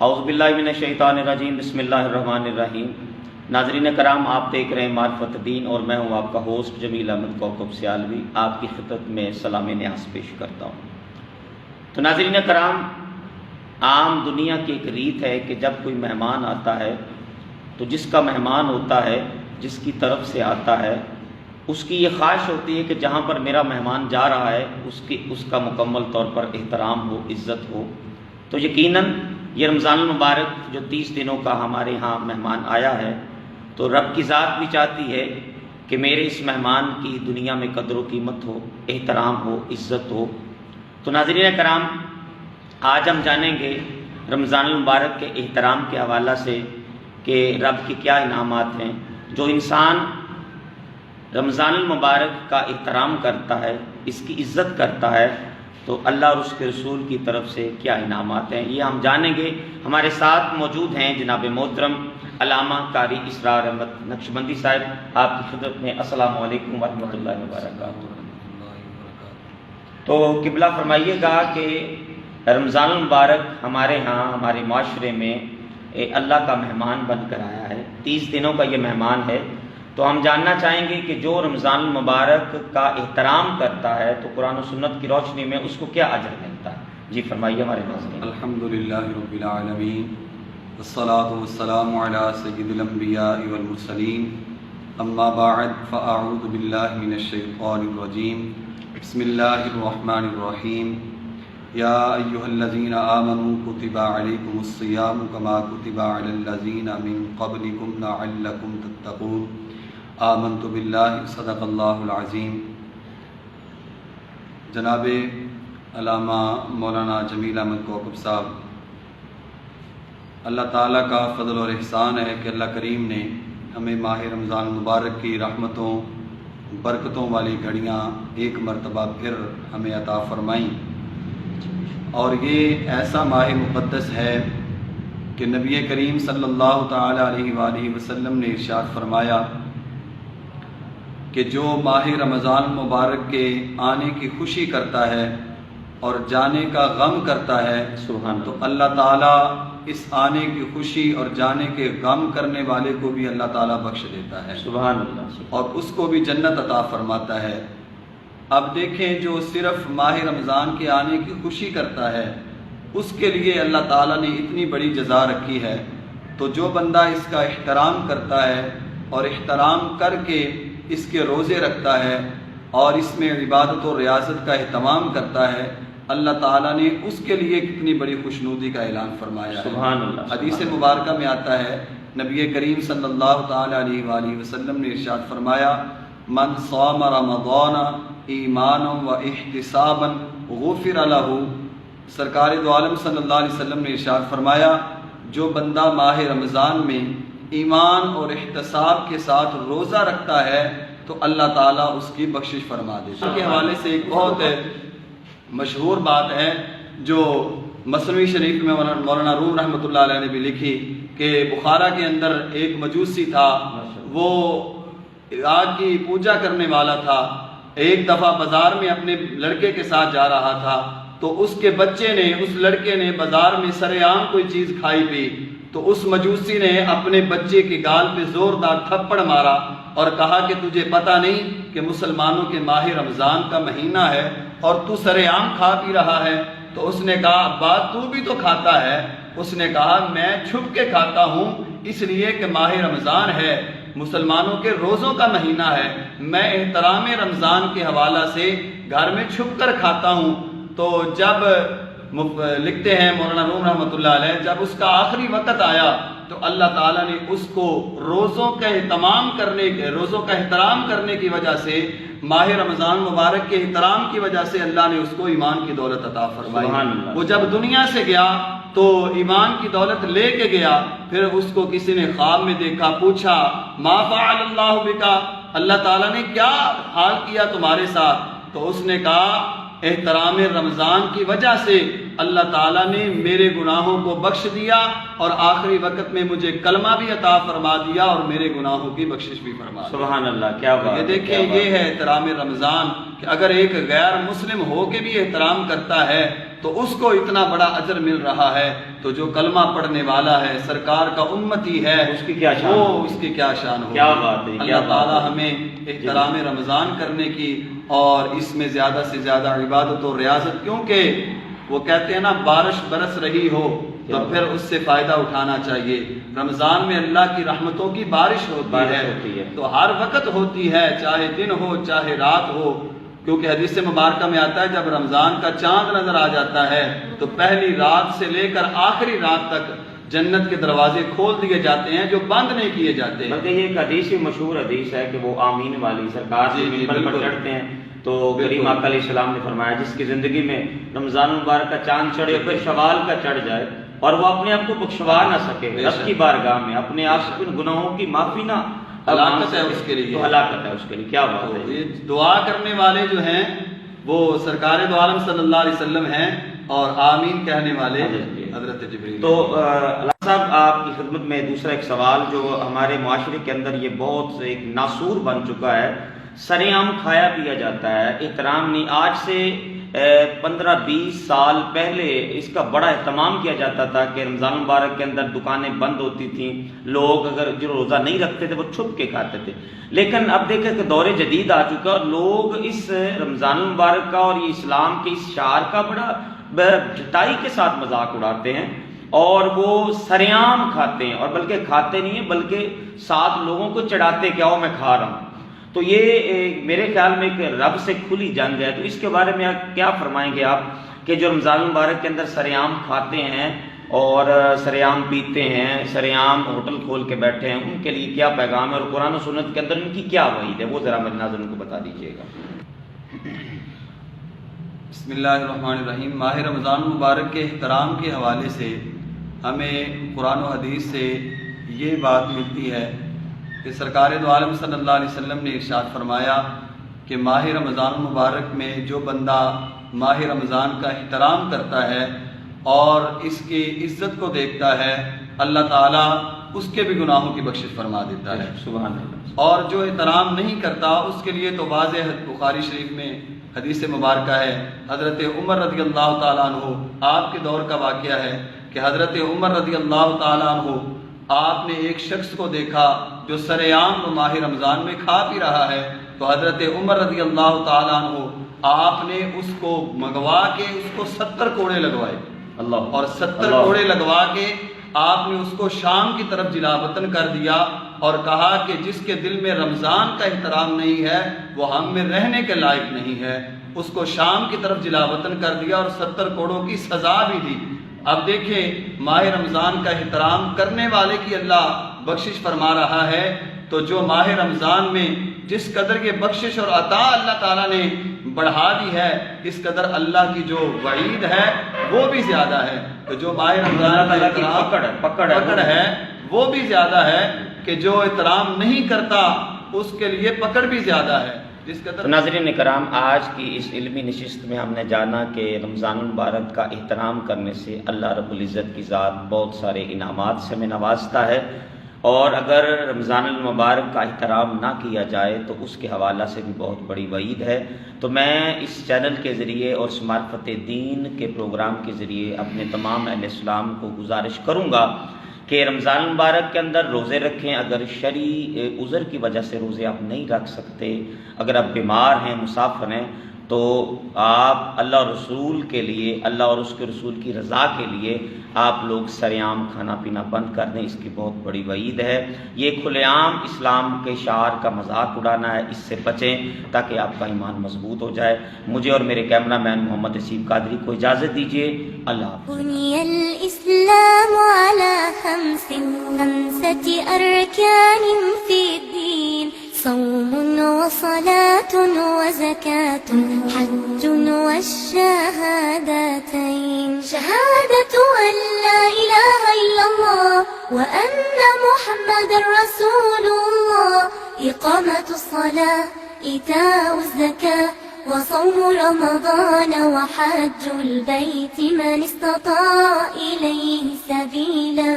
اعوذ باللہ من الشیطان الرجیم، بسم اللہ الرحمن الرحیم۔ ناظرین کرام، آپ دیکھ رہے ہیں معرفت دین اور میں ہوں آپ کا ہوسٹ جمیل احمد کوکب سیالوی، آپ کی خدمت میں سلام نیاز پیش کرتا ہوں۔ تو ناظرین کرام، عام دنیا کی ایک ریت ہے کہ جب کوئی مہمان آتا ہے تو جس کا مہمان ہوتا ہے، جس کی طرف سے آتا ہے، اس کی یہ خواہش ہوتی ہے کہ جہاں پر میرا مہمان جا رہا ہے اس کا مکمل طور پر احترام ہو، عزت ہو۔ تو یقیناً یہ رمضان المبارک جو 30 دنوں کا ہمارے ہاں مہمان آیا ہے، تو رب کی ذات بھی چاہتی ہے کہ میرے اس مہمان کی دنیا میں قدر و قیمت ہو، احترام ہو، عزت ہو۔ تو ناظرین کرام، آج ہم جانیں گے رمضان المبارک کے احترام کے حوالہ سے کہ رب کی کیا انعامات ہیں۔ جو انسان رمضان المبارک کا احترام کرتا ہے، اس کی عزت کرتا ہے، تو اللہ اور اس کے رسول کی طرف سے کیا انعامات ہیں، یہ ہم جانیں گے۔ ہمارے ساتھ موجود ہیں جناب محترم علامہ قاری اسرار احمد نقشبندی صاحب، آپ کی خدمت میں السلام علیکم ورحمۃ اللہ وبرکاتہ۔ تو قبلہ فرمائیے گا کہ رمضان المبارک ہمارے ہاں، ہمارے معاشرے میں اللہ کا مہمان بن کر آیا ہے، 30 دنوں کا یہ مہمان ہے۔ تو ہم جاننا چاہیں گے کہ جو رمضان المبارک کا احترام کرتا ہے تو قرآن و سنت کی روشنی میں اس کو کیا اجر ملتا ہے۔ جی فرمائیے ہمارے ناظرین۔ الحمدللہ رب العالمین، والصلاة والسلام علی سید الانبیاء والمرسلین، اما بعد فاعوذ باللہ من الشیطان الرجیم، بسم اللہ الرحمن الرحیم۔ یا ایہا الذین آمنوا کتب علیکم الصیام کما کتب علی الذین من قبلکم لعلکم تتقون۔ آمنت باللہ، صدق اللہ العظیم۔ جناب علامہ مولانا جمیل احمد کوکب صاحب، اللہ تعالیٰ کا فضل اور احسان ہے کہ اللہ کریم نے ہمیں ماہ رمضان المبارک کی رحمتوں برکتوں والی گھڑیاں ایک مرتبہ پھر ہمیں عطا فرمائیں، اور یہ ایسا ماہ مقدس ہے کہ نبی کریم صلی اللہ تعالیٰ علیہ وآلہ وسلم نے ارشاد فرمایا کہ جو ماہ رمضان مبارک کے آنے کی خوشی کرتا ہے اور جانے کا غم کرتا ہے، تو اللہ تعالیٰ اس آنے کی خوشی اور جانے کے غم کرنے والے کو بھی اللہ تعالیٰ بخش دیتا ہے، سبحان اللہ، اور اس کو بھی جنت عطا فرماتا ہے۔ اب دیکھیں، جو صرف ماہ رمضان کے آنے کی خوشی کرتا ہے اس کے لیے اللہ تعالیٰ نے اتنی بڑی جزا رکھی ہے، تو جو بندہ اس کا احترام کرتا ہے اور احترام کر کے اس کے روزے رکھتا ہے اور اس میں عبادت و ریاضت کا اہتمام کرتا ہے، اللہ تعالیٰ نے اس کے لیے کتنی بڑی خوشنودی کا اعلان فرمایا ہے۔ سبحان اللہ۔ حدیث مبارکہ میں آتا ہے، نبی کریم صلی اللہ تعالیٰ علیہ وآلہ وسلم نے ارشاد فرمایا، من صام رمضان ایمانا و احتسابا غفر لہ۔ سرکار دو عالم صلی اللہ علیہ وسلم نے ارشاد فرمایا، جو بندہ ماہ رمضان میں ایمان اور احتساب کے ساتھ روزہ رکھتا ہے تو اللہ تعالیٰ اس کی بخشش فرما دیتا ہے۔ اس کے حوالے سے ایک بہت مشہور بات ہے جو مثنوی شریف میں مولانا روم رحمۃ اللہ علیہ نے بھی لکھی، کہ بخارا کے اندر ایک مجوسی تھا، وہ آگ کی پوجا کرنے والا تھا۔ ایک دفعہ بازار میں اپنے لڑکے کے ساتھ جا رہا تھا، تو اس کے بچے نے، اس لڑکے نے بازار میں سرے عام کوئی چیز کھائی پی، تو اس مجوسی نے اپنے بچے کے گال پہ زوردار تھپڑ مارا اور کہا کہ تجھے پتہ نہیں کہ مسلمانوں کے ماہ رمضان کا مہینہ ہے اور تو سرے عام کھا پی رہا ہے؟ تو اس نے کہا، ابا تو بھی تو کھاتا ہے۔ اس نے کہا، میں چھپ کے کھاتا ہوں، اس لیے کہ ماہ رمضان ہے، مسلمانوں کے روزوں کا مہینہ ہے، میں احترام رمضان کے حوالہ سے گھر میں چھپ کر کھاتا ہوں۔ تو جب لکھتے ہیں مولانا روم رحمۃ اللہ علیہ، جب اس کا آخری وقت آیا تو اللہ تعالیٰ نے اس کو روزوں کا احترام کرنے کی وجہ سے، ماہ رمضان مبارک کے احترام کی وجہ سے اللہ نے اس کو ایمان کی دولت عطا فرمائی۔ وہ جب دنیا سے گیا تو ایمان کی دولت لے کے گیا، پھر اس کو کسی نے خواب میں دیکھا، پوچھا، ما فعل اللہ بکا، اللہ تعالیٰ نے کیا حال کیا تمہارے ساتھ؟ تو اس نے کہا، احترام رمضان کی وجہ سے اللہ تعالیٰ نے میرے گناہوں کو بخش دیا اور آخری وقت میں مجھے کلمہ بھی عطا فرما دیا اور میرے گناہوں کی بخشش بھی فرما دیا۔ سبحان اللہ، کیا بات ہے۔ یہ دیکھیں، یہ ہے احترام رمضان، کہ اگر ایک غیر مسلم ہو کے بھی احترام کرتا ہے تو اس کو اتنا بڑا اجر مل رہا ہے، تو جو کلمہ پڑھنے والا ہے، سرکار کا امتی ہے، اس کی کیا شان، وہ اس کی کیا شان ہو۔ کیا بات ہے، اللہ تعالی ہمیں احترام رمضان کرنے کی اور اس میں زیادہ سے زیادہ عبادت و ریاضت، کیونکہ وہ کہتے ہیں نا بارش برس رہی ہو تو پھر اس سے فائدہ اٹھانا چاہیے۔ رمضان میں اللہ کی رحمتوں کی بارش ہوتی ہے، تو ہر وقت ہوتی ہے، چاہے دن ہو چاہے رات ہو، کیونکہ حدیث مبارکہ میں آتا ہے جب رمضان کا چاند نظر آ جاتا ہے تو پہلی رات سے لے کر آخری رات تک جنت کے دروازے کھول دیے جاتے ہیں جو بند نہیں کیے جاتے ہیں۔ بلکہ یہ ایک حدیث ہی مشہور حدیث ہے کہ وہ آمین والی سرکار سے منبر پر چڑھتے ہیں تو کریم آقا علیہ السلام نے فرمایا جس کی زندگی میں رمضان مبارک کا چاند چڑھے پھر شوال کا چڑھ جائے اور وہ اپنے آپ کو بخشوا نہ سکے رب کی بارگاہ میں، اپنے آپ سے ان گناہوں کی معافی نہ، ہلاکت ہے اس کے لیے، تو ہلاکت ہے اس کے لیے۔ کیا بات ہے، یہ دعا کرنے والے جو ہیں وہ سرکار دو عالم صلی اللہ علیہ وسلم ہیں اور آمین کہنے والے حضرت جبریل۔ تو اللہ صاحب آپ کی خدمت میں دوسرا ایک سوال جو ہمارے معاشرے کے اندر یہ بہت ایک ناسور بن چکا ہے، سرے عام کھایا پیا جاتا ہے، احترام نہیں۔ آج سے 15-20 سال پہلے اس کا بڑا اہتمام کیا جاتا تھا کہ رمضان مبارک کے اندر دکانیں بند ہوتی تھیں، لوگ اگر جو روزہ نہیں رکھتے تھے وہ چھپ کے کھاتے تھے، لیکن اب دیکھیں کہ دور جدید آ چکا اور لوگ اس رمضان مبارک کا اور یہ اسلام کے اس شعار کا بڑا ڈٹائی کے ساتھ مذاق اڑاتے ہیں اور وہ سرے عام کھاتے ہیں، اور بلکہ کھاتے نہیں ہیں بلکہ ساتھ لوگوں کو چڑھاتے کہ آؤ میں کھا رہا ہوں۔ تو یہ میرے خیال میں ایک رب سے کھلی جنگ ہے، تو اس کے بارے میں کیا فرمائیں گے آپ کہ جو رمضان مبارک کے اندر سرے عام کھاتے ہیں اور سرے عام پیتے ہیں، سرے عام ہوٹل کھول کے بیٹھے ہیں، ان کے لیے کیا پیغام ہے اور قرآن و سنت کے اندر ان کی کیا وعید ہے، وہ ذرا میرے ناظرین کو بتا دیجیے گا۔ بسم اللہ الرحمن الرحیم۔ ماہ رمضان مبارک کے احترام کے حوالے سے ہمیں قرآن و حدیث سے یہ بات ملتی ہے کہ سرکار دو عالم صلی اللہ علیہ وسلم نے ارشاد فرمایا کہ ماہ رمضان مبارک میں جو بندہ ماہ رمضان کا احترام کرتا ہے اور اس کی عزت کو دیکھتا ہے، اللہ تعالیٰ اس کے بھی گناہوں کی بخشش فرما دیتا ہے۔ سبحان اللہ۔ اور جو احترام نہیں کرتا اس کے لیے تو واضح بخاری شریف میں حدیث مبارکہ ہے، حضرت عمر رضی اللہ تعالیٰ عنہ، آپ کے دور کا واقعہ ہے کہ حضرت عمر رضی اللہ تعالیٰ عنہ آپ نے ایک شخص کو دیکھا جو سرے عام ماہ رمضان میں کھا پی رہا ہے، تو حضرت عمر رضی اللہ تعالیٰ عنہ آپ نے اس کو منگوا کے اس کو 70 کوڑے لگوائے، اللہ، اور 70 کوڑے لگوا کے آپ نے اس کو شام کی طرف جلا وطن کر دیا اور کہا کہ جس کے دل میں رمضان کا احترام نہیں ہے وہ ہم میں رہنے کے لائق نہیں ہے، اس کو شام کی طرف جلا وطن کر دیا اور 70 کوڑوں کی سزا بھی دی۔ اب دیکھیں ماہ رمضان کا احترام کرنے والے کی اللہ بخشش فرما رہا ہے، تو جو ماہ رمضان میں جس قدر یہ بخشش اور عطا اللہ تعالیٰ نے بڑھا دی ہے، اس قدر اللہ کی جو وعید ہے وہ بھی زیادہ ہے۔ تو جو ماہ رمضان کا احترام پکڑ ہے وہ بھی زیادہ ہے کہ جو احترام نہیں کرتا اس کے لیے پکڑ بھی زیادہ ہے۔ ناظرین کرام، آج کی اس علمی نشست میں ہم نے جانا کہ رمضان المبارک کا احترام کرنے سے اللہ رب العزت کی ذات بہت سارے انعامات سے ہمیں نوازتا ہے، اور اگر رمضان المبارک کا احترام نہ کیا جائے تو اس کے حوالہ سے بھی بہت بڑی وعید ہے۔ تو میں اس چینل کے ذریعے اور اس معرفت دین کے پروگرام کے ذریعے اپنے تمام اہل اسلام کو گزارش کروں گا کہ رمضان المبارک کے اندر روزے رکھیں۔ اگر شرعی عذر کی وجہ سے روزے آپ نہیں رکھ سکتے، اگر آپ بیمار ہیں، مسافر ہیں، تو آپ اللہ اور رسول کے لیے، اللہ اور اس کے رسول کی رضا کے لیے آپ لوگ سرے عام کھانا پینا بند کر دیں، اس کی بہت بڑی وعید ہے۔ یہ کھلے عام اسلام کے شعار کا مذاق اڑانا ہے، اس سے بچیں تاکہ آپ کا ایمان مضبوط ہو جائے۔ مجھے اور میرے کیمرہ مین محمد اسیم قادری کو اجازت دیجیے، اللہ حافظ۔ بني الإسلام على خمسة أركان في الدين، صوم وصلاة وزكاة حج والشهادتين، شهادة أن لا إله إلا الله وأن محمد رسول الله، إقامة الصلاة إيتاء الزكاة وصوم رمضان وحج البيت من استطاع إليه سبيلا۔